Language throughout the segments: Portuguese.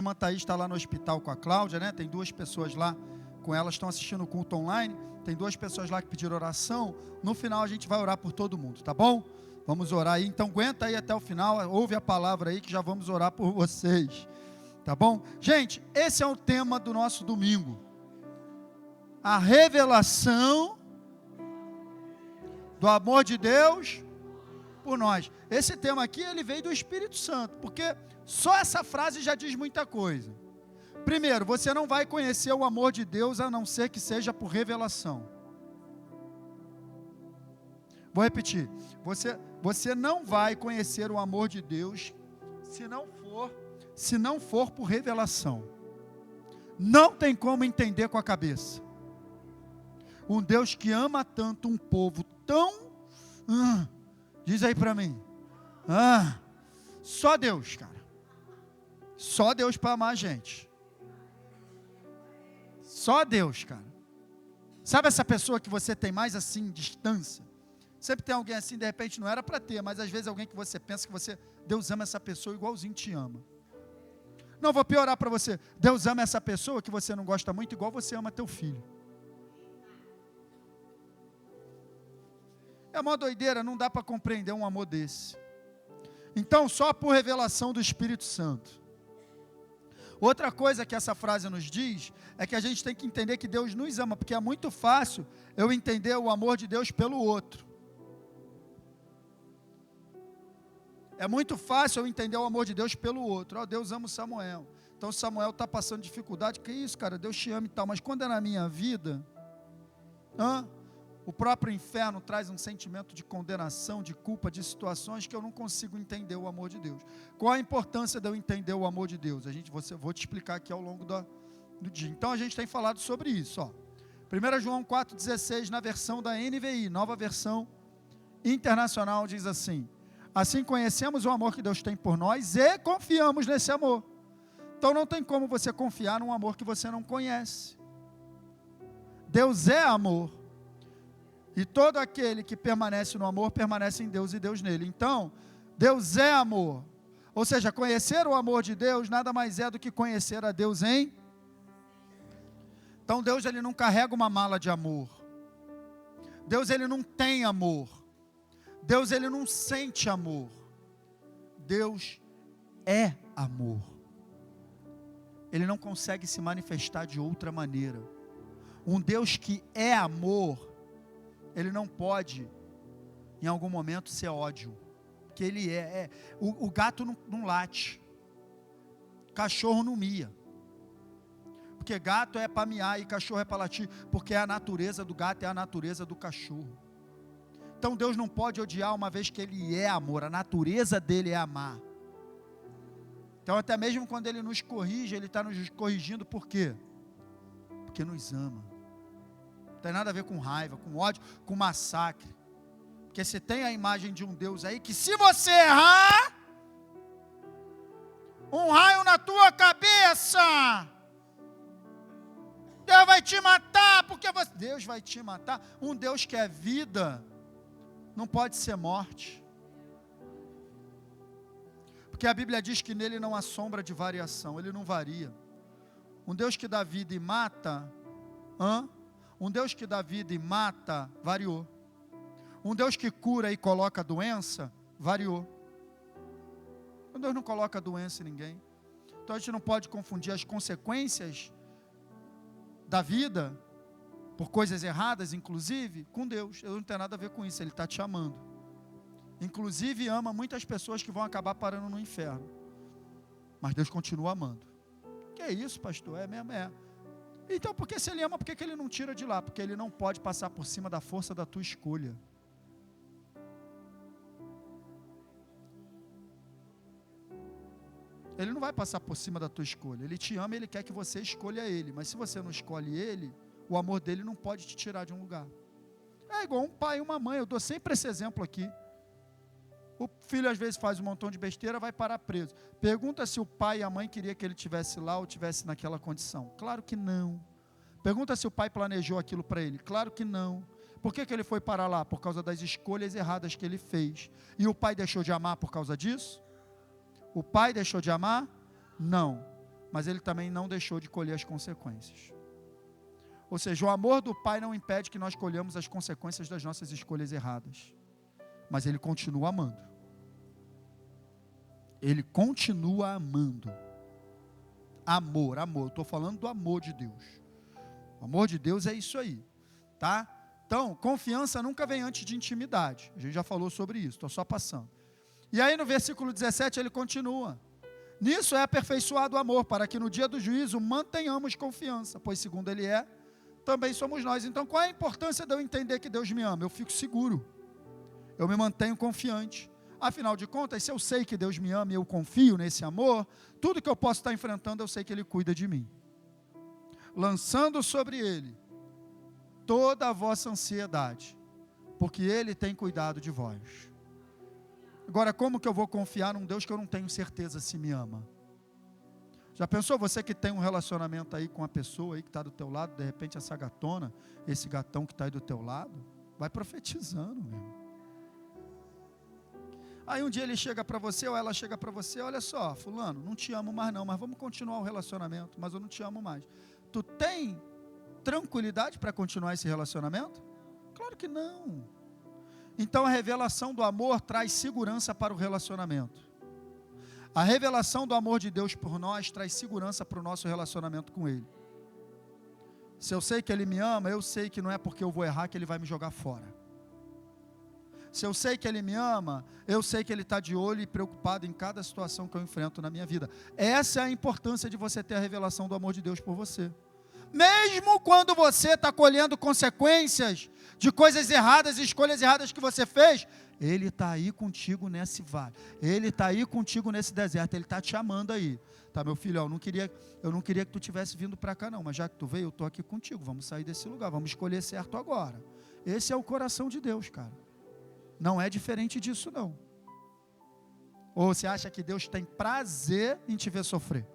A irmã Thaís está lá no hospital com a Cláudia, né? Tem 2 pessoas lá com ela, estão assistindo o culto online. Tem 2 pessoas lá que pediram oração. No final a gente vai orar por todo mundo, tá bom? Vamos orar aí. Então aguenta aí até o final, ouve a palavra aí que já vamos orar por vocês, tá bom? Gente, esse é o tema do nosso domingo. A revelação do amor de Deus por nós. Esse tema aqui, ele veio do Espírito Santo, porque só essa frase já diz muita coisa. Primeiro, você não vai conhecer o amor de Deus a não ser que seja por revelação. Vou repetir. Você não vai conhecer o amor de Deus se não for por revelação. Não tem como entender com a cabeça. Um Deus que ama tanto um povo tão... diz aí para mim. Só Deus, cara. Só Deus para amar a gente. Só Deus, cara. Sabe essa pessoa que você tem mais assim, distância? Sempre tem alguém assim, de repente não era para ter, mas às vezes alguém que você pensa que Deus ama essa pessoa igualzinho te ama. Não, vou piorar para você. Deus ama essa pessoa que você não gosta muito, igual você ama teu filho. É uma doideira, não dá para compreender um amor desse. Então, só por revelação do Espírito Santo. Outra coisa que essa frase nos diz, é que a gente tem que entender que Deus nos ama, porque é muito fácil eu entender o amor de Deus pelo outro. É muito fácil eu entender o amor de Deus pelo outro. Deus ama o Samuel. Então Samuel está passando dificuldade. Que isso, cara? Deus te ama e tal. Mas quando é na minha vida, o próprio inferno traz um sentimento de condenação, de culpa, de situações que eu não consigo entender o amor de Deus. Qual a importância de eu entender o amor de Deus? Vou te explicar aqui ao longo do dia. Então a gente tem falado sobre isso. 1 João 4,16 na versão da NVI, nova versão internacional, diz assim: assim conhecemos o amor que Deus tem por nós e confiamos nesse amor. Então não tem como você confiar num amor que você não conhece. Deus é amor. E todo aquele que permanece no amor, permanece em Deus e Deus nele. Então, Deus é amor. Ou seja, conhecer o amor de Deus nada mais é do que conhecer a Deus em... Então Deus, ele não carrega uma mala de amor. Deus, ele não tem amor. Deus, ele não sente amor. Deus é amor. Ele não consegue se manifestar de outra maneira. Um Deus que é amor, ele não pode, em algum momento, ser ódio. Porque ele o gato não late. Cachorro não mia. Porque gato é para miar e cachorro é para latir. Porque a natureza do gato é a natureza do cachorro. Então Deus não pode odiar uma vez que ele é amor. A natureza dele é amar. Então até mesmo quando ele nos corrige, ele está nos corrigindo por quê? Porque nos ama. Não tem nada a ver com raiva, com ódio, com massacre. Porque você tem a imagem de um Deus aí que se você errar, um raio na tua cabeça, Deus vai te matar, porque Deus vai te matar. Um Deus que é vida, não pode ser morte. Porque a Bíblia diz que nele não há sombra de variação, ele não varia. Um Deus que dá vida e mata, um Deus que dá vida e mata, variou. Um Deus que cura e coloca doença, variou. Um Deus não coloca doença em ninguém. Então a gente não pode confundir as consequências da vida, por coisas erradas, inclusive, com Deus. Deus não tem nada a ver com isso, Ele está te amando. Inclusive ama muitas pessoas que vão acabar parando no inferno. Mas Deus continua amando. Que é isso, pastor? É mesmo? É. Então, porque se Ele ama, por que Ele não tira de lá? Porque Ele não pode passar por cima da força da tua escolha. Ele não vai passar por cima da tua escolha. Ele te ama e Ele quer que você escolha Ele. Mas se você não escolhe Ele, o amor dEle não pode te tirar de um lugar. É igual um pai e uma mãe. Eu dou sempre esse exemplo aqui. O filho às vezes faz um montão de besteira, vai parar preso. Pergunta se o pai e a mãe queriam que ele estivesse lá ou estivesse naquela condição. Claro que não. Pergunta se o pai planejou aquilo para ele. Claro que não. Por que ele foi parar lá? Por causa das escolhas erradas que ele fez. E o pai deixou de amar por causa disso? O pai deixou de amar? Não. mas ele também não deixou de colher as consequências. Ou seja, o amor do Pai não impede que nós colhamos as consequências das nossas escolhas erradas, mas ele continua amando. Ele continua amando. Amor, eu estou falando do amor de Deus. O amor de Deus é isso aí, tá? Então, confiança nunca vem antes de intimidade. A gente já falou sobre isso, estou só passando. E aí no versículo 17 ele continua. Nisso é aperfeiçoado o amor, para que no dia do juízo mantenhamos confiança, pois segundo ele é, também somos nós. Então qual é a importância de eu entender que Deus me ama? Eu fico seguro, eu me mantenho confiante. Afinal de contas, se eu sei que Deus me ama e eu confio nesse amor, tudo que eu posso estar enfrentando, eu sei que Ele cuida de mim. Lançando sobre Ele toda a vossa ansiedade, porque Ele tem cuidado de vós. Agora, como que eu vou confiar num Deus que eu não tenho certeza se me ama? Já pensou você que tem um relacionamento aí com a pessoa aí que está do teu lado, de repente essa gatona, esse gatão que está aí do teu lado, vai profetizando mesmo. Aí um dia ele chega para você, ou ela chega para você, olha só, fulano, não te amo mais não, mas vamos continuar o relacionamento, mas eu não te amo mais. Tu tem tranquilidade para continuar esse relacionamento? Claro que não. Então a revelação do amor traz segurança para o relacionamento. A revelação do amor de Deus por nós traz segurança para o nosso relacionamento com Ele. Se eu sei que Ele me ama, eu sei que não é porque eu vou errar que Ele vai me jogar fora. Se eu sei que Ele me ama, eu sei que Ele está de olho e preocupado em cada situação que eu enfrento na minha vida. Essa é a importância de você ter a revelação do amor de Deus por você. Mesmo quando você está colhendo consequências de coisas erradas e escolhas erradas que você fez, Ele está aí contigo nesse vale. Ele está aí contigo nesse deserto. Ele está te amando aí. Tá, meu filho, eu não queria que tu tivesse vindo para cá não, mas já que tu veio, eu estou aqui contigo. Vamos sair desse lugar, vamos escolher certo agora. Esse é o coração de Deus, cara. Não é diferente disso, não. Ou você acha que Deus tem prazer em te ver sofrer?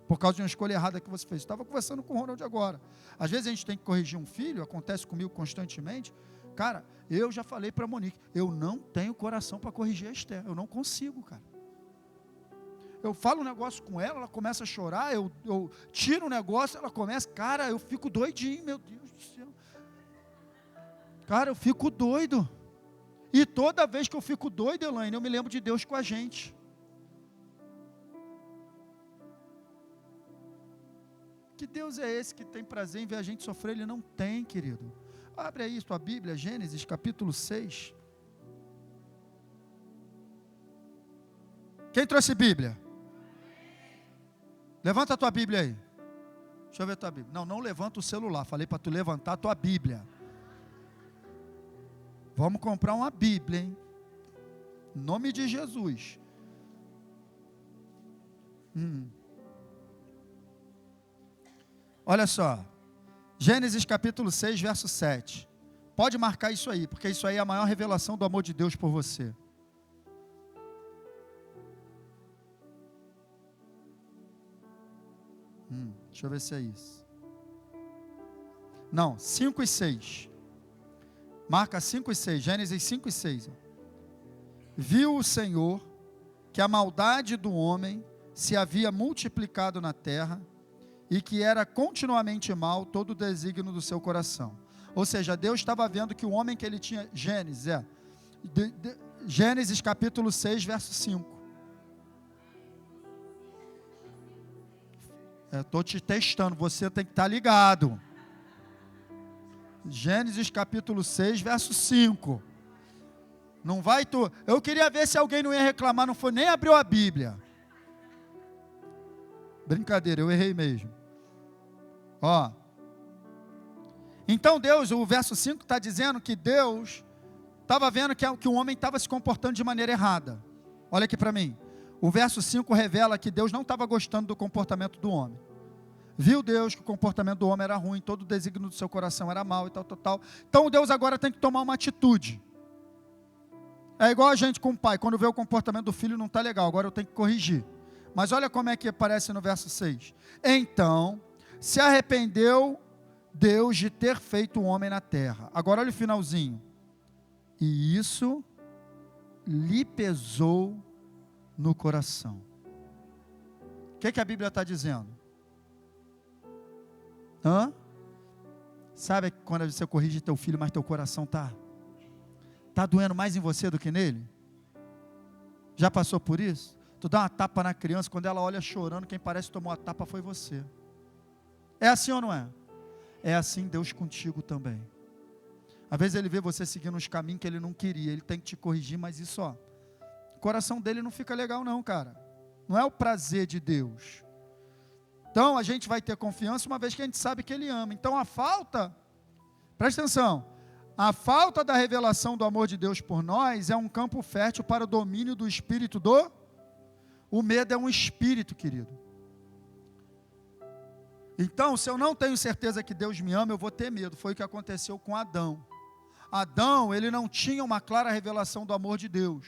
Por causa de uma escolha errada que você fez. Estava conversando com o Ronald agora. Às vezes a gente tem que corrigir um filho, acontece comigo constantemente. Cara, eu já falei para a Monique, eu não tenho coração para corrigir a Esther. Eu não consigo, cara. Eu falo um negócio com ela, ela começa a chorar, eu tiro um negócio, ela começa, cara, eu fico doidinho, meu Deus do céu. Cara, eu fico doido. E toda vez que eu fico doido, Elaine, eu me lembro de Deus com a gente. Que Deus é esse que tem prazer em ver a gente sofrer? Ele não tem, querido. Abre aí tua Bíblia, Gênesis capítulo 6. Quem trouxe Bíblia? Levanta a tua Bíblia aí. Deixa eu ver a tua Bíblia. Não levanta o celular. Falei para tu levantar a tua Bíblia. Vamos comprar uma Bíblia, hein? Em nome de Jesus. Olha só. Gênesis capítulo 6, verso 7. Pode marcar isso aí, porque isso aí é a maior revelação do amor de Deus por você. Deixa eu ver se é isso. Não, 5 e 6. Marca 5 e 6, Gênesis 5 e 6. Viu o Senhor que a maldade do homem se havia multiplicado na terra e que era continuamente mal todo o desígnio do seu coração. Ou seja, Deus estava vendo que o homem que ele tinha, Gênesis capítulo 6, verso 5. Estou te testando, você tem que estar ligado. Gênesis capítulo 6, verso 5. Não vai tu. Eu queria ver se alguém não ia reclamar, não foi nem abriu a Bíblia. Brincadeira, eu errei mesmo. Ó. Então Deus, o verso 5 está dizendo que Deus estava vendo que o homem estava se comportando de maneira errada. Olha aqui para mim. O verso 5 revela que Deus não estava gostando do comportamento do homem. Viu Deus que o comportamento do homem era ruim, todo o desígnio do seu coração era mau e tal. Então Deus agora tem que tomar uma atitude. É igual a gente com o pai, quando vê o comportamento do filho não está legal, agora eu tenho que corrigir. Mas olha como é que aparece no verso 6. Então, se arrependeu Deus de ter feito o homem na terra. Agora olha o finalzinho. E isso lhe pesou no coração. que a Bíblia está dizendo? Sabe quando você corrige teu filho, mas teu coração está doendo mais em você do que nele? Já passou por isso? Tu dá uma tapa na criança, quando ela olha chorando, quem parece que tomou a tapa foi você. É assim ou não é? É assim Deus contigo também. Às vezes Ele vê você seguindo uns caminhos que Ele não queria, Ele tem que te corrigir, mas isso, o coração dele não fica legal não, cara. Não é o prazer de Deus. Então a gente vai ter confiança uma vez que a gente sabe que Ele ama. Então presta atenção, a falta da revelação do amor de Deus por nós é um campo fértil para o domínio do espírito O medo é um espírito, querido. Então, se eu não tenho certeza que Deus me ama, eu vou ter medo. Foi o que aconteceu com Adão. Adão, ele não tinha uma clara revelação do amor de Deus.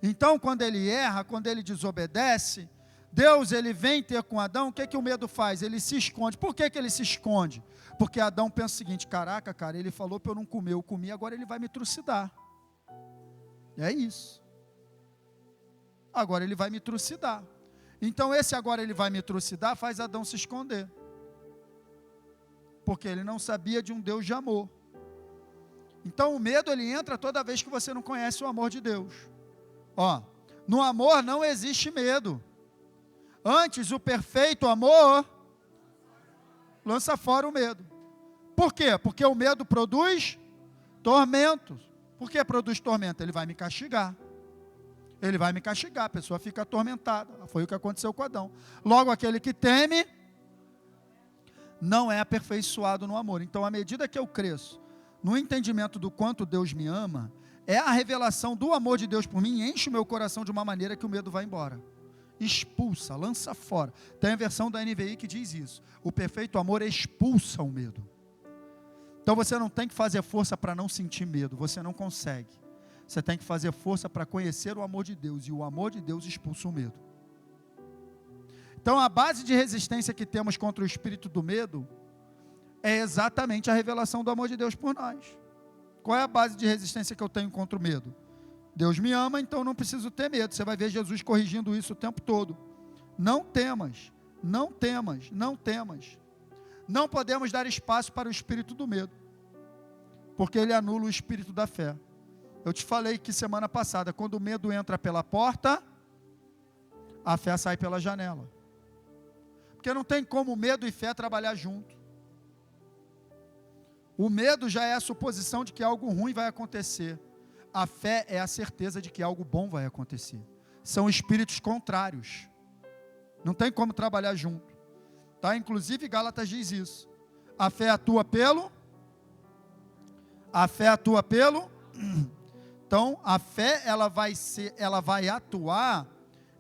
Então, quando ele erra, quando ele desobedece, Deus, ele vem ter com Adão, o que o medo faz? Ele se esconde. Por que ele se esconde? Porque Adão pensa o seguinte: caraca, cara, ele falou para eu não comer, eu comi, agora ele vai me trucidar. É isso. Agora ele vai me trucidar. Então esse agora ele vai me trucidar faz Adão se esconder. Porque ele não sabia de um Deus de amor. Então o medo ele entra toda vez que você não conhece o amor de Deus. No amor não existe medo. Antes o perfeito amor lança fora o medo. Por quê? Porque o medo produz tormento. Por que produz tormento? Ele vai me castigar. Ele vai me castigar, a pessoa fica atormentada. Foi o que aconteceu com Adão. Logo, aquele que teme não é aperfeiçoado no amor. Então, à medida que eu cresço no entendimento do quanto Deus me ama, é a revelação do amor de Deus por mim, enche o meu coração de uma maneira que o medo vai embora. Expulsa, lança fora. Tem a versão da NVI que diz isso: o perfeito amor expulsa o medo. Então você não tem que fazer força para não sentir medo, você não consegue. Você tem que fazer força para conhecer o amor de Deus, e o amor de Deus expulsa o medo. Então a base de resistência que temos contra o espírito do medo é exatamente a revelação do amor de Deus por nós. Qual é a base de resistência que eu tenho contra o medo? Deus me ama, então não preciso ter medo. Você vai ver Jesus corrigindo isso o tempo todo. Não temas, não temas, não temas. Não podemos dar espaço para o espírito do medo, porque ele anula o espírito da fé. Eu te falei que semana passada, quando o medo entra pela porta, a fé sai pela janela. Porque não tem como medo e fé trabalhar junto. O medo já é a suposição de que algo ruim vai acontecer. A fé é a certeza de que algo bom vai acontecer. São espíritos contrários. Não tem como trabalhar junto. Tá? Inclusive Gálatas diz isso. A fé atua pelo. Então, a fé, ela vai atuar,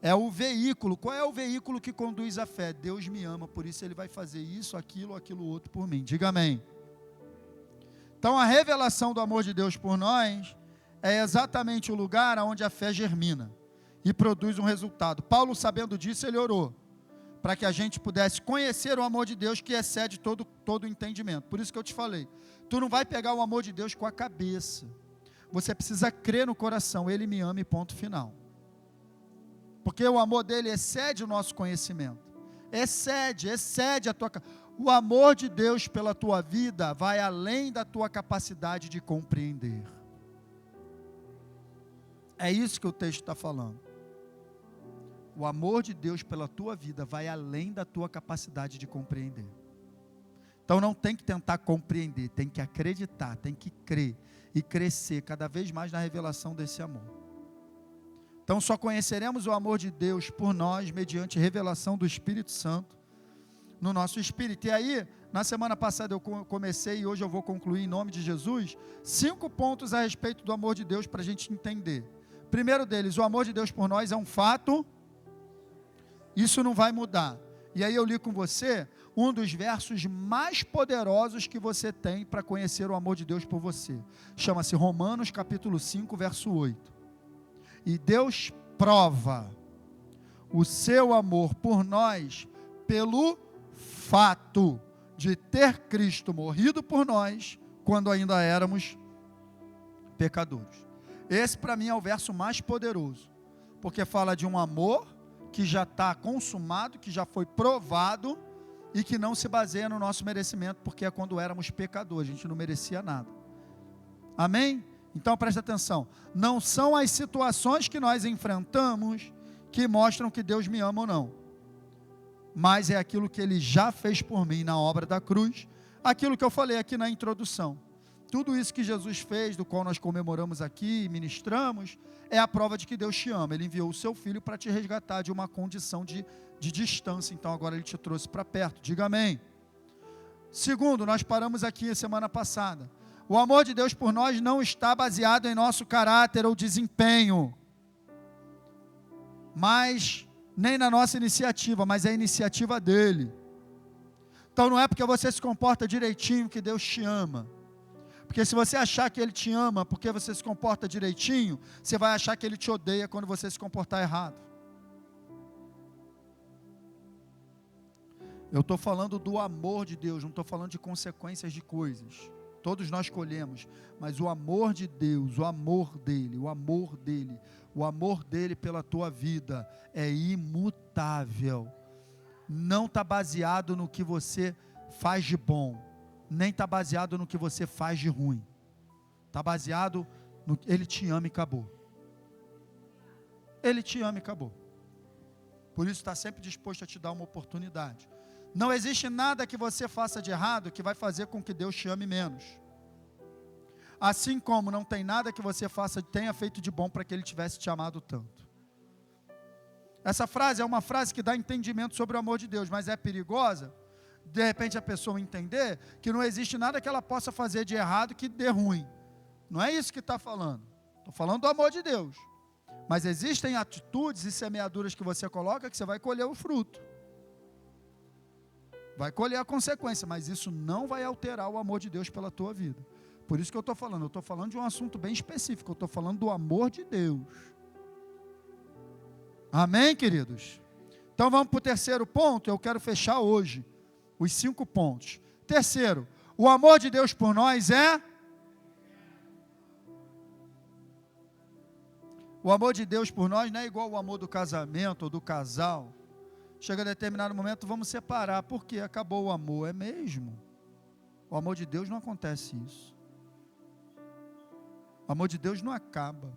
é o veículo. Qual é o veículo que conduz a fé? Deus me ama, por isso Ele vai fazer isso, aquilo outro por mim. Diga amém. Então, a revelação do amor de Deus por nós é exatamente o lugar onde a fé germina e produz um resultado. Paulo, sabendo disso, ele orou para que a gente pudesse conhecer o amor de Deus que excede todo o entendimento. Por isso que eu te falei, tu não vai pegar o amor de Deus com a cabeça. Você precisa crer no coração, Ele me ama e ponto final. Porque o amor dele excede o nosso conhecimento. Excede a tua... O amor de Deus pela tua vida vai além da tua capacidade de compreender. É isso que o texto está falando. O amor de Deus pela tua vida vai além da tua capacidade de compreender. Então não tem que tentar compreender, tem que acreditar, tem que crer e crescer cada vez mais na revelação desse amor. Então só conheceremos o amor de Deus por nós mediante revelação do Espírito Santo no nosso espírito. E aí, na semana passada eu comecei e hoje eu vou concluir em nome de Jesus, 5 pontos a respeito do amor de Deus para a gente entender. Primeiro deles, o amor de Deus por nós é um fato, isso não vai mudar. E aí eu li com você um dos versos mais poderosos que você tem para conhecer o amor de Deus por você. Chama-se Romanos capítulo 5, verso 8. E Deus prova o seu amor por nós pelo fato de ter Cristo morrido por nós quando ainda éramos pecadores. Esse para mim é o verso mais poderoso, porque fala de um amor que já está consumado, que já foi provado e que não se baseia no nosso merecimento, porque é quando éramos pecadores, a gente não merecia nada. Amém? Então preste atenção, não são as situações que nós enfrentamos que mostram que Deus me ama ou não, mas é aquilo que Ele já fez por mim na obra da cruz, aquilo que eu falei aqui na introdução. Tudo isso que Jesus fez, do qual nós comemoramos aqui e ministramos, é a prova de que Deus te ama. Ele enviou o seu Filho para te resgatar de uma condição de distância, então agora Ele te trouxe para perto. Diga amém. Segundo, nós paramos aqui a semana passada. O amor de Deus por nós não está baseado em nosso caráter ou desempenho, mas nem na nossa iniciativa, mas é a iniciativa dEle. Então não é porque você se comporta direitinho que Deus te ama. Porque se você achar que Ele te ama porque você se comporta direitinho, você vai achar que Ele te odeia quando você se comportar errado. Eu estou falando do amor de Deus, não estou falando de consequências de coisas. Todos nós colhemos, mas o amor de Deus, o amor dEle, o amor dEle, o amor dEle pela tua vida é imutável. Não está baseado no que você faz de bom, nem está baseado no que você faz de ruim. Está baseado no que Ele te ama e acabou. Ele te ama e acabou. Por isso está sempre disposto a te dar uma oportunidade. Não existe nada que você faça de errado que vai fazer com que Deus te ame menos. Assim como não tem nada que você tenha feito de bom para que Ele tivesse te amado tanto. Essa frase é uma frase que dá entendimento sobre o amor de Deus, mas é perigosa, de repente a pessoa entender que não existe nada que ela possa fazer de errado que dê ruim. Não é isso que está falando. Estou falando do amor de Deus. Mas existem atitudes e semeaduras que você coloca que você vai colher o fruto. Vai colher a consequência, mas isso não vai alterar o amor de Deus pela tua vida. Por isso que eu estou falando de um assunto bem específico, eu estou falando do amor de Deus. Amém, queridos? Então vamos para o terceiro ponto, eu quero fechar hoje os 5 pontos. Terceiro, o amor de Deus por nós é... O amor de Deus por nós não é igual ao amor do casamento ou do casal. Chega a determinado momento, vamos separar, porque acabou o amor, é mesmo. O amor de Deus não acontece isso. O amor de Deus não acaba,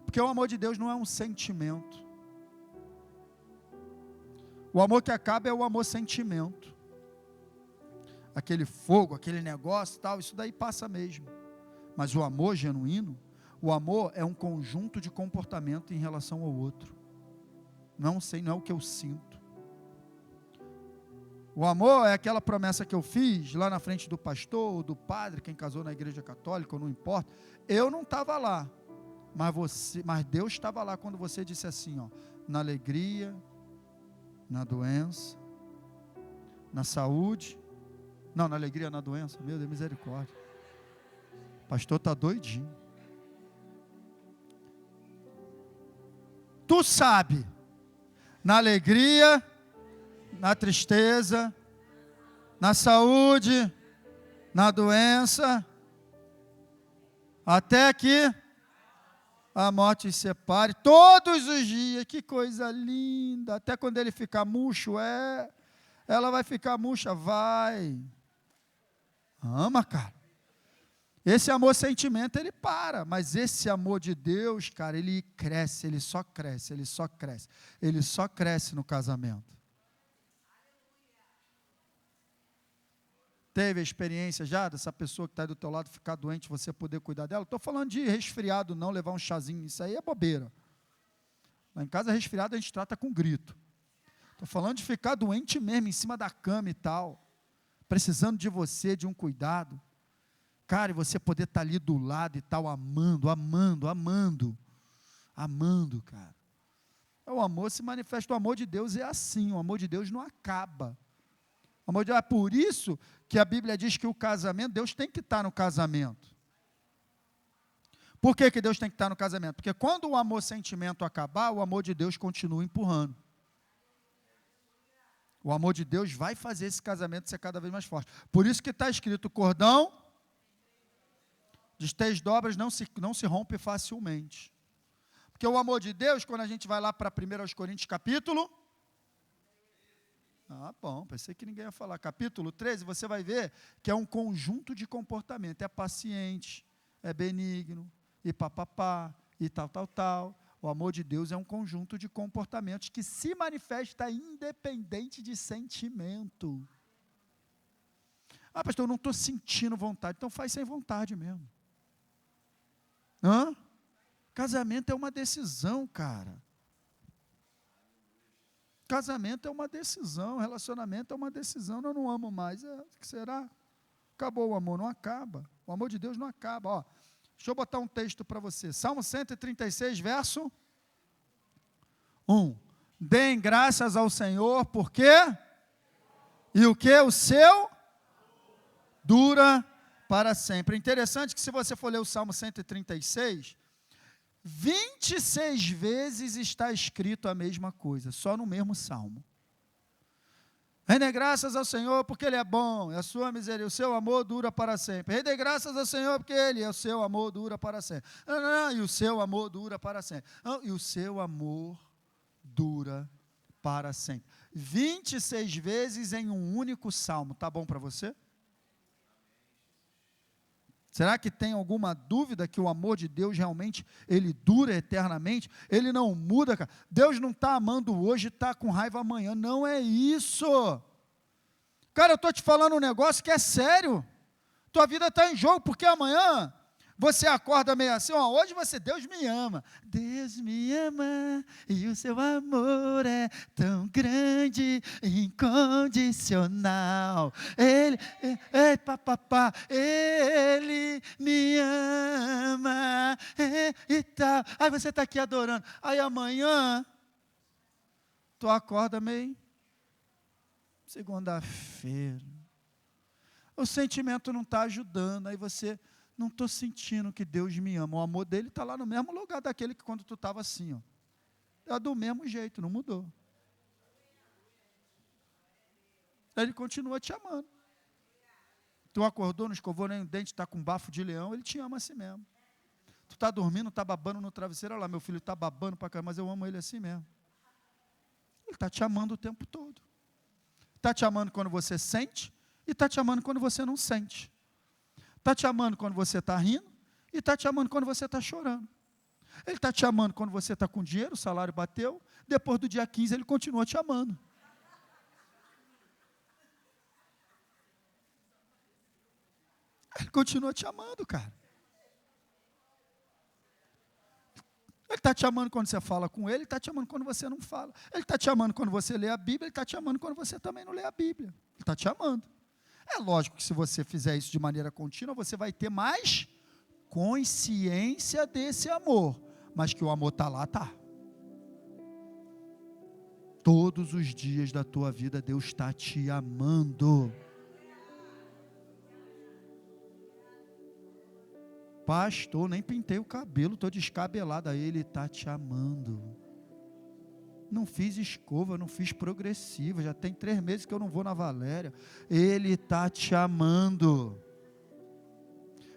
porque o amor de Deus não é um sentimento. O amor que acaba é o amor sentimento. Aquele fogo, aquele negócio, tal, isso daí passa mesmo. Mas o amor genuíno, o amor é um conjunto de comportamento em relação ao outro. Não sei, não é o que eu sinto. O amor é aquela promessa que eu fiz lá na frente do pastor, ou do padre, quem casou na igreja católica, não importa. Eu não estava lá, mas Deus estava lá quando você disse assim, ó, na alegria, na doença, na saúde, não, na alegria, na doença, meu Deus, misericórdia. O pastor está doidinho. Tu sabe, na alegria, na tristeza, na saúde, na doença, até que a morte se separe, todos os dias, que coisa linda, até quando ele ficar murcho, ela vai ficar murcha, vai, ama, cara, esse amor sentimento, ele para, mas esse amor de Deus, cara, ele cresce, ele só cresce, ele só cresce, ele só cresce no casamento. Teve a experiência já dessa pessoa que está aí do teu lado ficar doente, você poder cuidar dela? Estou falando de resfriado não, levar um chazinho, isso aí é bobeira. Lá em casa resfriado a gente trata com grito. Estou falando de ficar doente mesmo, em cima da cama e tal, precisando de você, de um cuidado. Cara, e você poder estar ali do lado e tal, amando, amando, amando, amando, cara. O amor se manifesta, o amor de Deus é assim, o amor de Deus não acaba. O amor de Deus, é por isso que a Bíblia diz que o casamento, Deus tem que estar no casamento. Por que que Deus tem que estar no casamento? Porque quando o amor sentimento acabar, o amor de Deus continua empurrando. O amor de Deus vai fazer esse casamento ser cada vez mais forte. Por isso que está escrito, o cordão de 3 dobras não se rompe facilmente. Porque o amor de Deus, quando a gente vai lá para 1 Coríntios capítulo... bom, pensei que ninguém ia falar. Capítulo 13, você vai ver que é um conjunto de comportamento. É paciente, é benigno, e papapá, e tal. O amor de Deus é um conjunto de comportamentos que se manifesta independente de sentimento. Pastor, eu não estou sentindo vontade. Então faz sem vontade mesmo. Casamento é uma decisão, cara. Casamento é uma decisão, relacionamento é uma decisão. Eu não amo mais. O que será? Acabou o amor, não acaba. O amor de Deus não acaba. Deixa eu botar um texto para você. Salmo 136, verso 1. Deem graças ao Senhor, porque e o que? O seu dura para sempre. É interessante que se você for ler o Salmo 136, 26 vezes está escrito a mesma coisa, só no mesmo Salmo. Rendem graças ao Senhor porque Ele é bom, a sua misericórdia, o seu amor dura para sempre. Rendem graças ao Senhor porque Ele é o seu amor dura para sempre. E o seu amor dura para sempre. E o seu amor dura para sempre. 26 vezes em um único salmo. Tá bom para você? Será que tem alguma dúvida que o amor de Deus realmente, ele dura eternamente? Ele não muda, cara. Deus não está amando hoje e está com raiva amanhã. Não é isso. Cara, eu estou te falando um negócio que é sério. Tua vida está em jogo, porque amanhã você acorda meio assim, hoje Deus me ama. Deus me ama e o seu amor é tão grande e incondicional. Ele me ama e tal. Aí você está aqui adorando. Aí amanhã, tu acorda meio segunda-feira. O sentimento não está ajudando, aí você... Não estou sentindo que Deus me ama. O amor dele está lá no mesmo lugar daquele que quando tu estava assim. É do mesmo jeito, não mudou. Ele continua te amando. Tu acordou, não escovou nem o dente, está com bafo de leão, ele te ama assim mesmo. Tu está dormindo, está babando no travesseiro, olha lá, meu filho está babando para cá, mas eu amo ele assim mesmo. Ele está te amando o tempo todo. Está te amando quando você sente e está te amando quando você não sente. Está te amando quando você está rindo e está te amando quando você está chorando. Ele está te amando quando você está com dinheiro, o salário bateu, depois do dia 15 ele continua te amando. Ele continua te amando, cara. Ele está te amando quando você fala com ele, ele está te amando quando você não fala. Ele está te amando quando você lê a Bíblia, ele está te amando quando você também não lê a Bíblia. Ele está te amando. É lógico que se você fizer isso de maneira contínua, você vai ter mais consciência desse amor. Mas que o amor está lá, está. Todos os dias da tua vida, Deus está te amando. Pastor, nem pintei o cabelo, estou descabelado. Aí Ele está te amando. Não fiz escova, não fiz progressiva, já tem 3 meses que eu não vou na Valéria. Ele está te amando.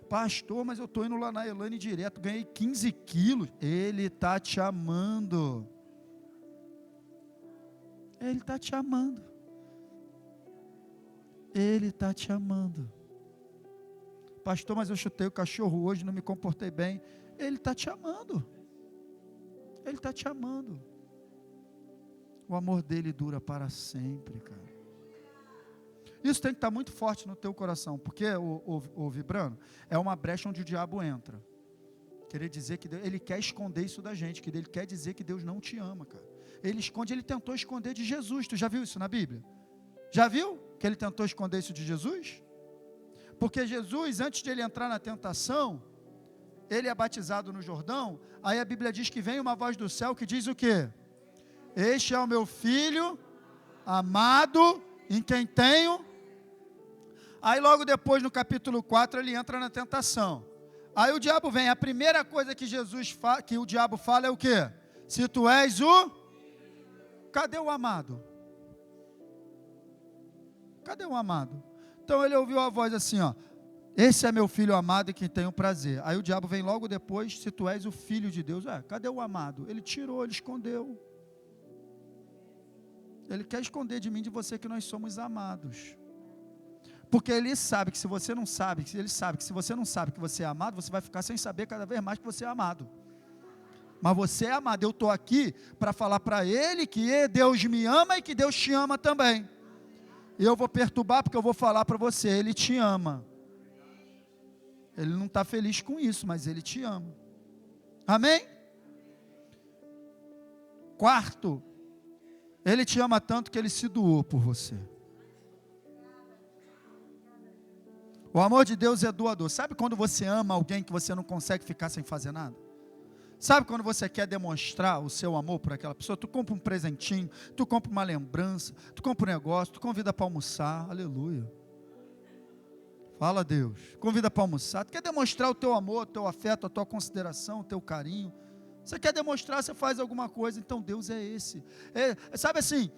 Pastor, mas eu estou indo lá na Elane direto, ganhei 15 quilos. Ele está te amando. Ele está te amando. Ele está te amando. Pastor, mas eu chutei o cachorro hoje, não me comportei bem. Ele está te amando. Ele está te amando. O amor dele dura para sempre, cara. Isso tem que estar muito forte no teu coração, porque o vibrando é uma brecha onde o diabo entra. Querer dizer que Deus, ele quer esconder isso da gente, que ele quer dizer que Deus não te ama, cara. Ele tentou esconder de Jesus. Tu já viu isso na Bíblia? Já viu que ele tentou esconder isso de Jesus? Porque Jesus, antes de ele entrar na tentação, ele é batizado no Jordão, aí a Bíblia diz que vem uma voz do céu que diz o quê? Este é o meu filho amado, em quem tenho. Aí logo depois no capítulo 4 ele entra na tentação. Aí o diabo vem, a primeira coisa que que o diabo fala é o quê? Se tu és cadê o amado? Cadê o amado? Então ele ouviu a voz assim, Esse é meu filho amado em quem tenho prazer. Aí o diabo vem logo depois, se tu és o filho de Deus. Cadê o amado? Ele tirou, ele escondeu. Ele quer esconder de mim e de você que nós somos amados. Porque ele sabe que se você não sabe, ele sabe que se você não sabe que você é amado, você vai ficar sem saber cada vez mais que você é amado. Mas você é amado. Eu estou aqui para falar para ele que Deus me ama e que Deus te ama também. E eu vou perturbar porque eu vou falar para você, ele te ama. Ele não está feliz com isso, mas ele te ama. Amém? Quarto, ele te ama tanto que ele se doou por você. O amor de Deus é doador. Sabe quando você ama alguém que você não consegue ficar sem fazer nada? Sabe quando você quer demonstrar o seu amor por aquela pessoa? Tu compra um presentinho, tu compra uma lembrança, tu compra um negócio, tu convida para almoçar, aleluia. Fala, Deus, convida para almoçar. Tu quer demonstrar o teu amor, o teu afeto, a tua consideração, o teu carinho. Você quer demonstrar, você faz alguma coisa. Então Deus é esse. Sabe assim,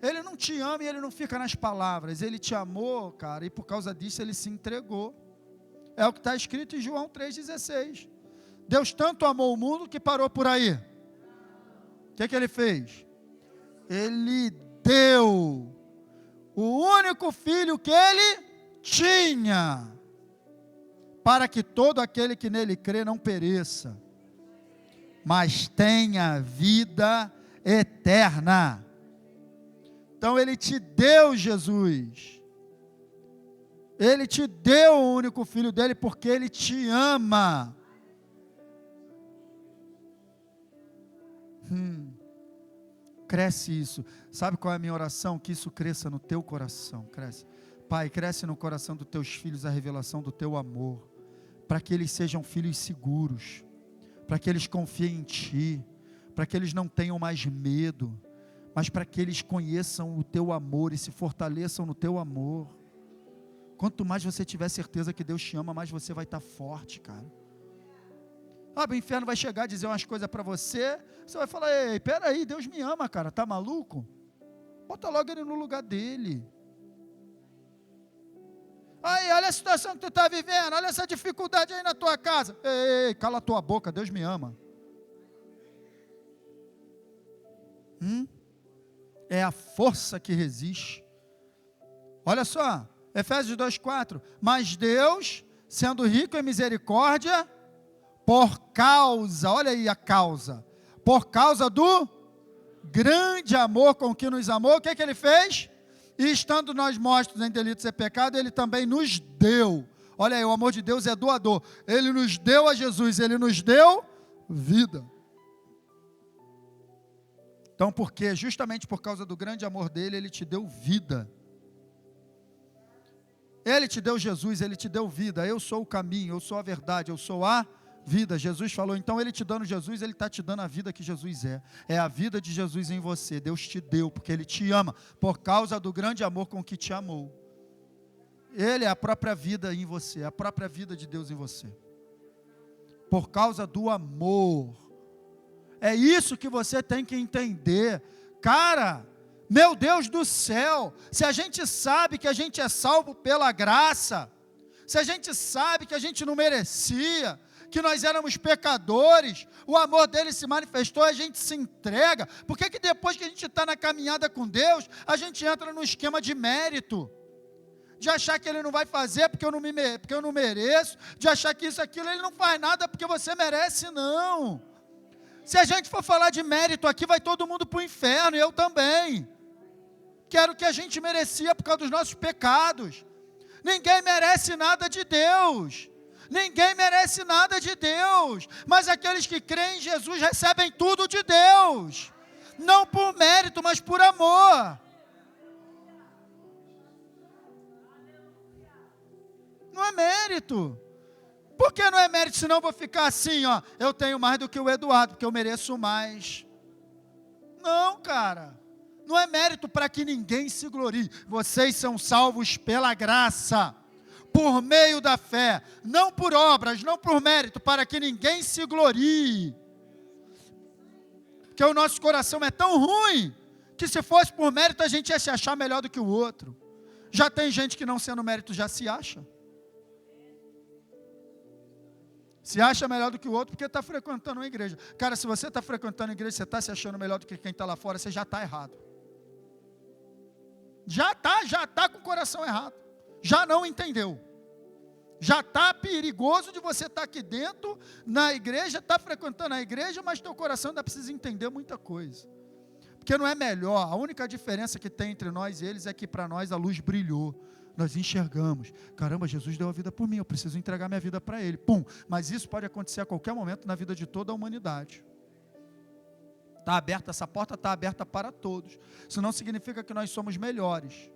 Ele não te ama e Ele não fica nas palavras. Ele te amou, cara, e por causa disso Ele se entregou. É o que está escrito em João 3,16. Deus tanto amou o mundo que parou por aí. O que Ele fez? Ele deu o único filho que Ele tinha, para que todo aquele que nele crê não pereça, mas tenha vida eterna. Então Ele te deu Jesus, Ele te deu o único filho dele, porque Ele te ama. Cresce isso. Sabe qual é a minha oração? Que isso cresça no teu coração. Cresce. Pai, cresce no coração dos teus filhos a revelação do teu amor, para que eles sejam filhos seguros, para que eles confiem em Ti, para que eles não tenham mais medo, mas para que eles conheçam o Teu amor e se fortaleçam no Teu amor. Quanto mais você tiver certeza que Deus te ama, mais você vai estar forte, cara. O inferno vai chegar a dizer umas coisas para você, você vai falar, ei, peraí, Deus me ama, cara, tá maluco? Bota logo ele no lugar dele. Aí, olha a situação que tu está vivendo, olha essa dificuldade aí na tua casa. Ei, cala a tua boca, Deus me ama. É a força que resiste. Olha só, Efésios 2,4. Mas Deus, sendo rico em misericórdia, por causa, olha aí a causa, por causa do grande amor com que nos amou, o que Ele fez? E estando nós mortos em delitos e pecado, Ele também nos deu. Olha aí, o amor de Deus é doador. Ele nos deu a Jesus, Ele nos deu vida. Então, porque justamente por causa do grande amor dele, Ele te deu vida. Ele te deu Jesus, Ele te deu vida. Eu sou o caminho, eu sou a verdade, eu sou a vida. Jesus falou, então Ele te dando Jesus, Ele está te dando a vida que Jesus é. É a vida de Jesus em você. Deus te deu, porque Ele te ama, por causa do grande amor com que te amou. Ele é a própria vida em você, a própria vida de Deus em você. Por causa do amor. É isso que você tem que entender. Cara, meu Deus do céu, se a gente sabe que a gente é salvo pela graça, se a gente sabe que a gente não merecia, que nós éramos pecadores, o amor dele se manifestou, a gente se entrega. Por que depois que a gente está na caminhada com Deus, a gente entra no esquema de mérito? De achar que Ele não vai fazer porque eu não mereço, de achar que isso, aquilo, Ele não faz nada porque você merece, não. Se a gente for falar de mérito aqui, vai todo mundo para o inferno, e eu também. Quero que a gente merecia por causa dos nossos pecados. Ninguém merece nada de Deus. Ninguém merece nada de Deus. Mas aqueles que creem em Jesus recebem tudo de Deus. Não por mérito, mas por amor. Não é mérito. Por que não é mérito? Senão eu vou ficar assim, ó. Eu tenho mais do que o Eduardo, porque eu mereço mais. Não, cara. Não é mérito para que ninguém se glorie. Vocês são salvos pela graça, por meio da fé, não por obras, não por mérito, para que ninguém se glorie. Porque o nosso coração é tão ruim, que se fosse por mérito, a gente ia se achar melhor do que o outro. Já tem gente que não sendo mérito já se acha. Se acha melhor do que o outro porque está frequentando uma igreja. Cara, se você está frequentando a igreja, você está se achando melhor do que quem está lá fora, você já está errado. Já está com o coração errado. Já não entendeu. Já está perigoso de você estar aqui dentro, na igreja, está frequentando a igreja, mas teu coração ainda precisa entender muita coisa. Porque não é melhor, a única diferença que tem entre nós e eles é que para nós a luz brilhou. Nós enxergamos, caramba, Jesus deu a vida por mim, eu preciso entregar minha vida para Ele. Pum, mas isso pode acontecer a qualquer momento na vida de toda a humanidade. Está aberta, essa porta está aberta para todos. Isso não significa que nós somos melhores.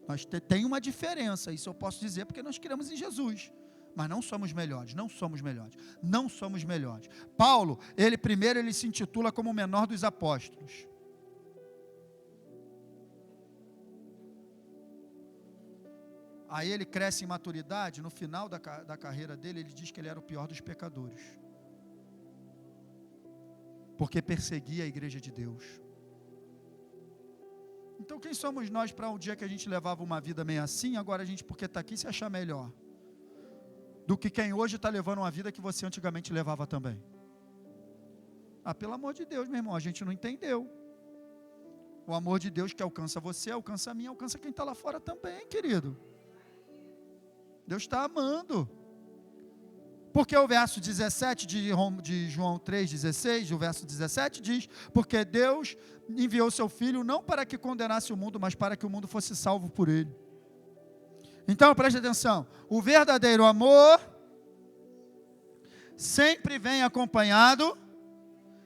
Nós tem uma diferença, isso eu posso dizer, porque nós cremos em Jesus. Mas não somos melhores, não somos melhores, não somos melhores. Paulo, ele se intitula como o menor dos apóstolos. Aí ele cresce em maturidade, no final da carreira dele, ele diz que ele era o pior dos pecadores. Porque perseguia a igreja de Deus. Então quem somos nós para um dia que a gente levava uma vida meio assim, agora a gente, porque está aqui, se achar melhor? Do que quem hoje está levando uma vida que você antigamente levava também. Ah, pelo amor de Deus, meu irmão, a gente não entendeu. O amor de Deus que alcança você, alcança a mim, alcança quem está lá fora também, querido. Deus está amando. Porque o verso 17 de João 3,16, o verso 17 diz, porque Deus enviou seu Filho não para que condenasse o mundo, mas para que o mundo fosse salvo por ele. Então, preste atenção, o verdadeiro amor sempre vem acompanhado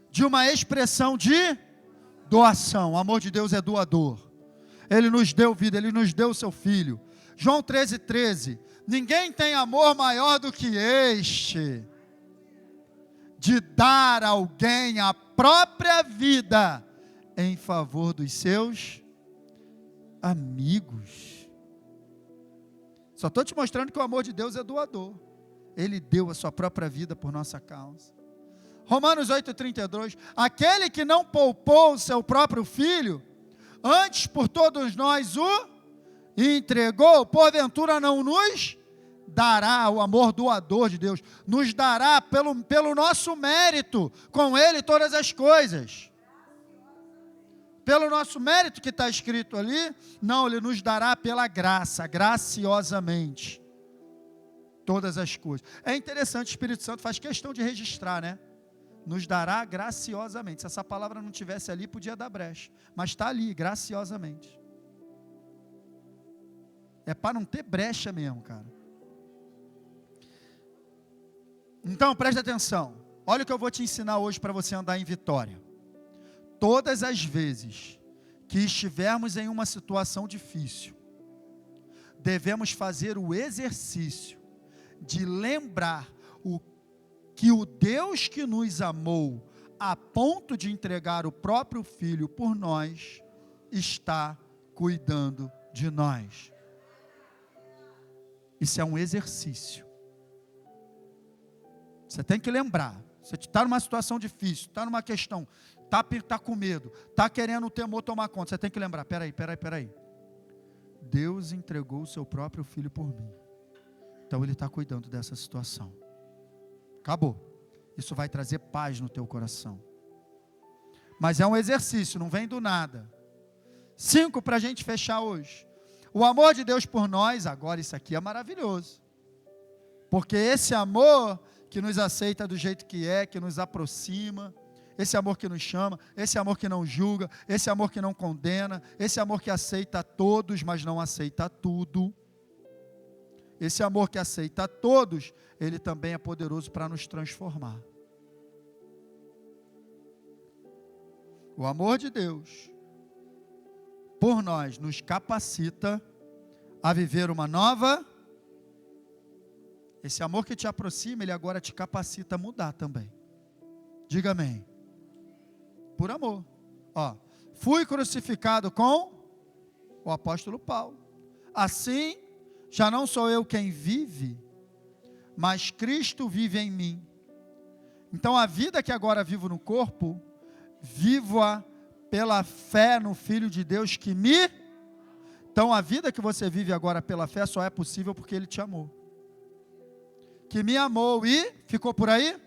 de uma expressão de doação. O amor de Deus é doador. Ele nos deu vida, Ele nos deu o seu Filho. João 13,13, ninguém tem amor maior do que este, de dar a alguém a própria vida em favor dos seus amigos. Só estou te mostrando que o amor de Deus é doador. Ele deu a sua própria vida por nossa causa. Romanos 8,32, aquele que não poupou o seu próprio filho, antes por todos nós o entregou, porventura não nos dará, o amor doador de Deus, nos dará pelo nosso mérito, com Ele todas as coisas. Pelo nosso mérito que está escrito ali, não, Ele nos dará pela graça, graciosamente, todas as coisas. É interessante, o Espírito Santo faz questão de registrar, né? Nos dará graciosamente. Se essa palavra não tivesse ali, podia dar brecha, mas está ali, graciosamente. É para não ter brecha mesmo, cara. Então, preste atenção. Olha o que eu vou te ensinar hoje para você andar em vitória. Todas as vezes que estivermos em uma situação difícil, devemos fazer o exercício de lembrar que o Deus que nos amou a ponto de entregar o próprio Filho por nós, está cuidando de nós. Isso é um exercício. Você tem que lembrar. Você está numa situação difícil, está numa questão, está com medo, está querendo o temor tomar conta. Você tem que lembrar, peraí. Deus entregou o seu próprio Filho por mim. Então Ele está cuidando dessa situação. Acabou. Isso vai trazer paz no teu coração. Mas é um exercício, não vem do nada. 5 para a gente fechar hoje. O amor de Deus por nós, agora isso aqui é maravilhoso. Porque esse amor que nos aceita do jeito que é, que nos aproxima, esse amor que nos chama, esse amor que não julga, esse amor que não condena, esse amor que aceita todos, mas não aceita tudo. Esse amor que aceita todos, ele também é poderoso para nos transformar. O amor de Deus por nós nos capacita a viver uma nova. Esse amor que te aproxima, ele agora te capacita a mudar também. Diga amém. Por amor. Ó, fui crucificado com o apóstolo Paulo. Assim, já não sou eu quem vive, mas Cristo vive em mim. Então a vida que agora vivo no corpo, vivo-a pela fé no Filho de Deus que me... Então a vida que você vive agora pela fé só é possível porque Ele te amou. que me amou e, ficou por aí?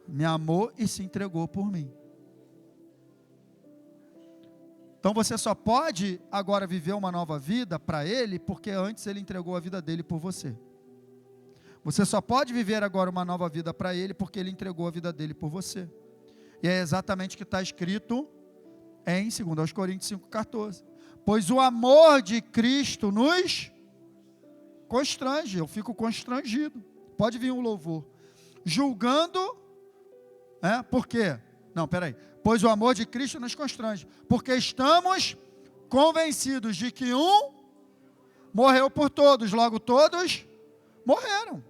Me amou e se entregou por mim. Então você só pode agora viver uma nova vida para Ele, porque antes Ele entregou a vida dele por você. Você só pode viver agora uma nova vida para Ele, porque Ele entregou a vida dele por você. E é exatamente o que está escrito em 2 Coríntios 5,14. Pois o amor de Cristo nos constrange. Eu fico constrangido. Pode vir um louvor. Julgando, por quê? Não, peraí. Pois o amor de Cristo nos constrange, porque estamos convencidos de que um morreu por todos, logo todos morreram.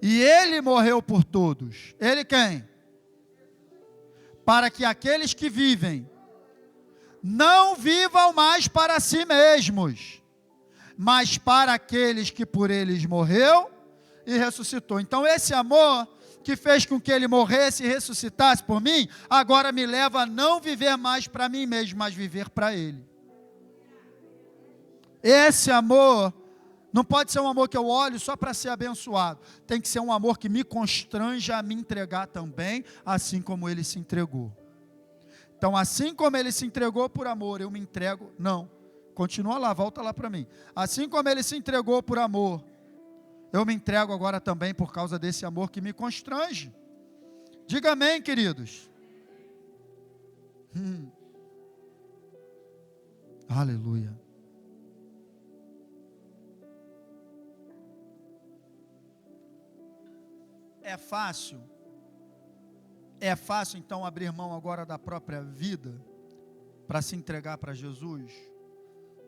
E Ele morreu por todos. Ele quem? Para que aqueles que vivem não vivam mais para si mesmos, mas para aqueles que por eles morreu e ressuscitou. Então esse amor que fez com que Ele morresse e ressuscitasse por mim, agora me leva a não viver mais para mim mesmo, mas viver para Ele. Esse amor não pode ser um amor que eu olho só para ser abençoado. Tem que ser um amor que me constranja a me entregar também, assim como Ele se entregou. Então, assim como Ele se entregou por amor, eu me entrego. Não, continua lá, volta lá para mim. Assim como Ele se entregou por amor, eu me entrego agora também por causa desse amor que me constrange. Diga amém, queridos. Aleluia. É fácil então abrir mão agora da própria vida para se entregar para Jesus?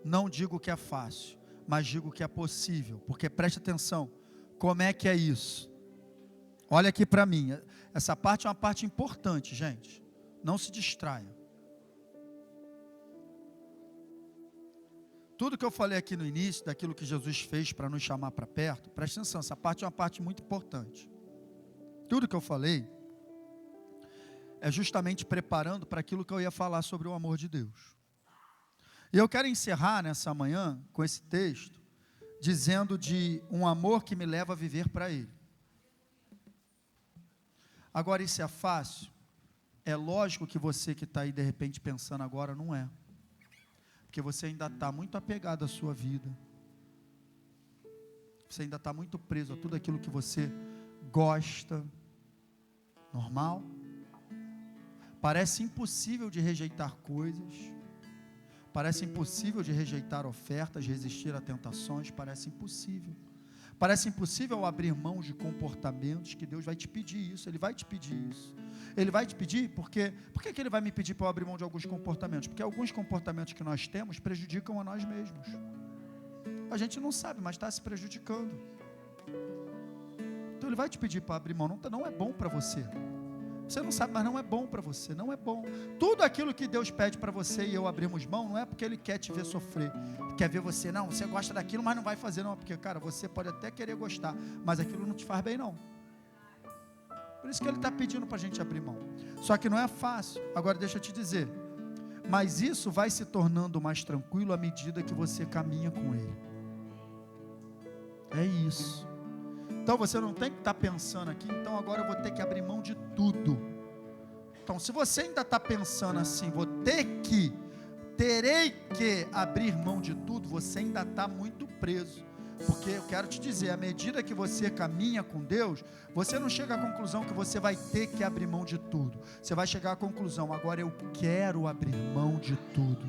Não digo que é fácil, mas digo que é possível, porque preste atenção, como é que é isso? Olha aqui para mim, essa parte é uma parte importante, gente, não se distraia. Tudo que eu falei aqui no início, daquilo que Jesus fez para nos chamar para perto, preste atenção, essa parte é uma parte muito importante. Tudo que eu falei é justamente preparando para aquilo que eu ia falar sobre o amor de Deus. E eu quero encerrar nessa manhã com esse texto, dizendo de um amor que me leva a viver para Ele. Agora, isso é fácil? É lógico que você que está aí de repente pensando agora, não é. Porque você ainda está muito apegado à sua vida. Você ainda está muito preso a tudo aquilo que você gosta. Normal? Parece impossível de rejeitar coisas. Parece impossível de rejeitar ofertas, resistir a tentações. Parece impossível. Parece impossível abrir mão de comportamentos que Deus vai te pedir isso. Ele vai te pedir isso. Ele vai te pedir porque... Por que Ele vai me pedir para eu abrir mão de alguns comportamentos? Porque alguns comportamentos que nós temos prejudicam a nós mesmos. A gente não sabe, mas está se prejudicando. Então Ele vai te pedir para abrir mão. Não é bom para você. Você não sabe, mas não é bom para você. Não é bom. Tudo aquilo que Deus pede para você e eu abrirmos mão, não é porque Ele quer te ver sofrer. Quer ver você, não, você gosta daquilo, mas não vai fazer, não. Porque, cara, você pode até querer gostar, mas aquilo não te faz bem, não. Por isso que Ele está pedindo para a gente abrir mão. Só que não é fácil. Agora deixa eu te dizer. Mas isso vai se tornando mais tranquilo à medida que você caminha com Ele. É isso. Então você não tem que estar pensando aqui, então agora eu vou ter que abrir mão de tudo. Então se você ainda está pensando assim, terei que abrir mão de tudo, você ainda está muito preso. Porque eu quero te dizer, à medida que você caminha com Deus, você não chega à conclusão que você vai ter que abrir mão de tudo. Você vai chegar à conclusão, agora eu quero abrir mão de tudo.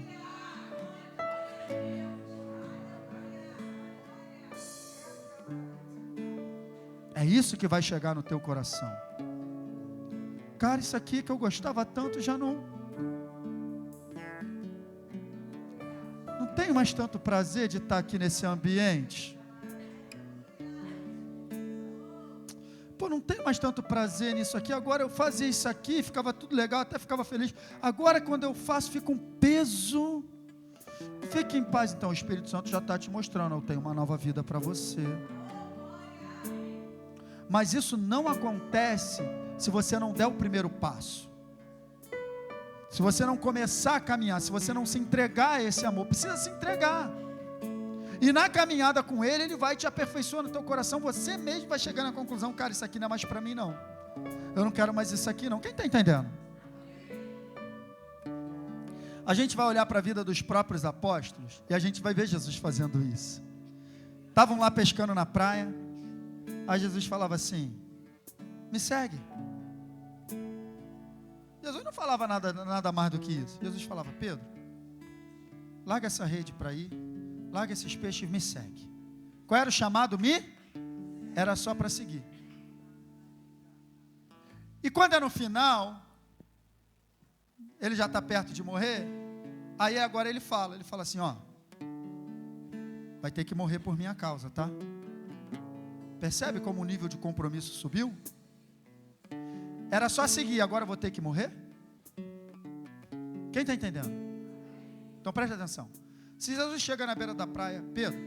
É isso que vai chegar no teu coração. Cara, isso aqui que eu gostava tanto já não tenho mais tanto prazer de estar aqui nesse ambiente. Pô, não tenho mais tanto prazer nisso aqui. Agora eu fazia isso aqui, ficava tudo legal, até ficava feliz. Agora quando eu faço, fica um peso. Fique em paz. Então o Espírito Santo já está te mostrando, eu tenho uma nova vida para você. Mas isso não acontece se você não der o primeiro passo. Se você não começar a caminhar, se você não se entregar a esse amor, precisa se entregar. E na caminhada com Ele, Ele vai te aperfeiçoando no teu coração. Você mesmo vai chegar na conclusão: cara, isso aqui não é mais para mim não. Eu não quero mais isso aqui não. Quem está entendendo? A gente vai olhar para a vida dos próprios apóstolos e a gente vai ver Jesus fazendo isso. Estavam lá pescando na praia. Aí Jesus falava assim: me segue. Jesus não falava nada mais do que isso. Jesus falava: Pedro, larga essa rede para ir, larga esses peixes e me segue. Qual era o chamado? Era só para seguir. E quando é no final, ele já está perto de morrer, aí agora ele fala assim: ó, vai ter que morrer por minha causa, tá? Percebe como o nível de compromisso subiu? Era só seguir, agora eu vou ter que morrer? Quem está entendendo? Então preste atenção. Se Jesus chega na beira da praia: Pedro,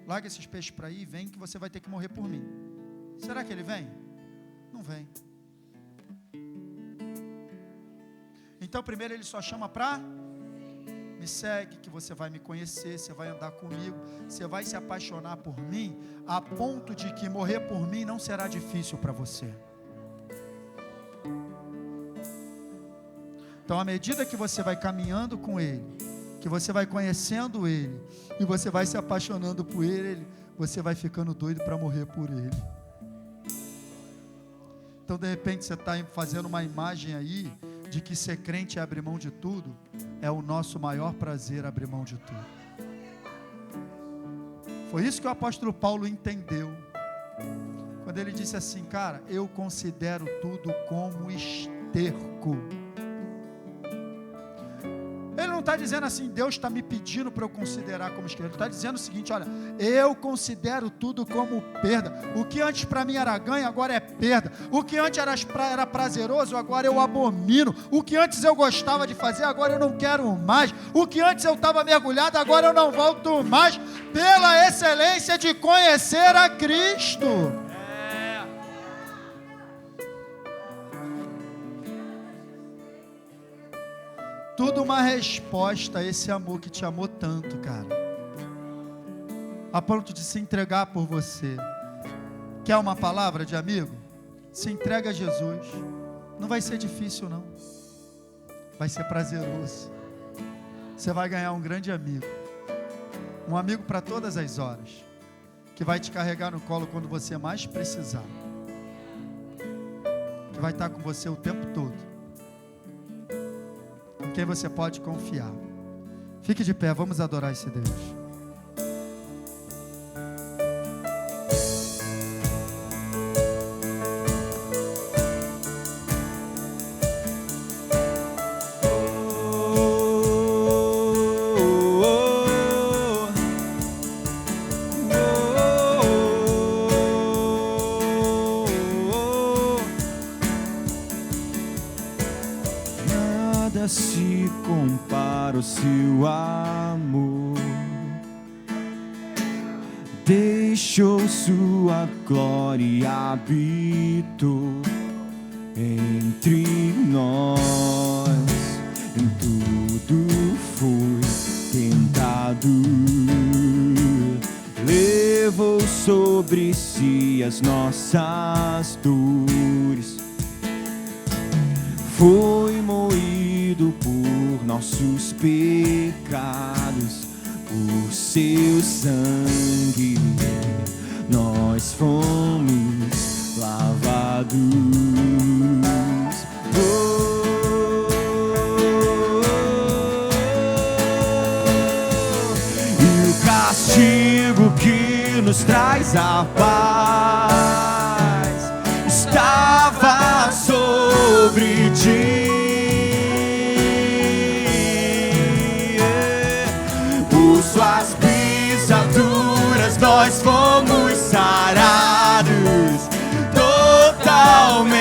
larga esses peixes para aí, vem que você vai ter que morrer por mim. Será que ele vem? Não vem. Então primeiro ele só chama para: me segue, que você vai me conhecer, você vai andar comigo, você vai se apaixonar por mim, a ponto de que morrer por mim não será difícil para você. Então, à medida que você vai caminhando com Ele, que você vai conhecendo Ele, e você vai se apaixonando por Ele, você vai ficando doido para morrer por Ele. Então, de repente, você está fazendo uma imagem aí, de que ser crente é abrir mão de tudo. É o nosso maior prazer abrir mão de tudo. Foi isso que o apóstolo Paulo entendeu, quando ele disse assim: cara, eu considero tudo como esterco. Ele não está dizendo assim: Deus está me pedindo para eu considerar como esterco. Ele está dizendo o seguinte: olha, eu considero tudo como perda. O que antes para mim era ganho, agora é perda. O que antes era prazeroso, agora eu abomino. O que antes eu gostava de fazer, agora eu não quero mais. O que antes eu estava mergulhado, agora eu não volto mais, pela excelência de conhecer a Cristo. Tudo uma resposta a esse amor que te amou tanto, cara, a ponto de se entregar por você. Quer uma palavra de amigo? Se entrega a Jesus. Não vai ser difícil não, vai ser prazeroso. Você vai ganhar um grande amigo, um amigo para todas as horas, que vai te carregar no colo quando você mais precisar, que vai estar com você o tempo todo, em quem você pode confiar. Fique de pé, vamos adorar esse Deus. Se compara o seu amor, deixou sua glória e habitou entre nós. Em tudo foi tentado, levou sobre si as nossas dores, foi moído por nossos pecados, por seu sangue nós fomos lavados. E o castigo que nos traz a paz estava sobre ti. Por suas pisaduras nós fomos sarados totalmente.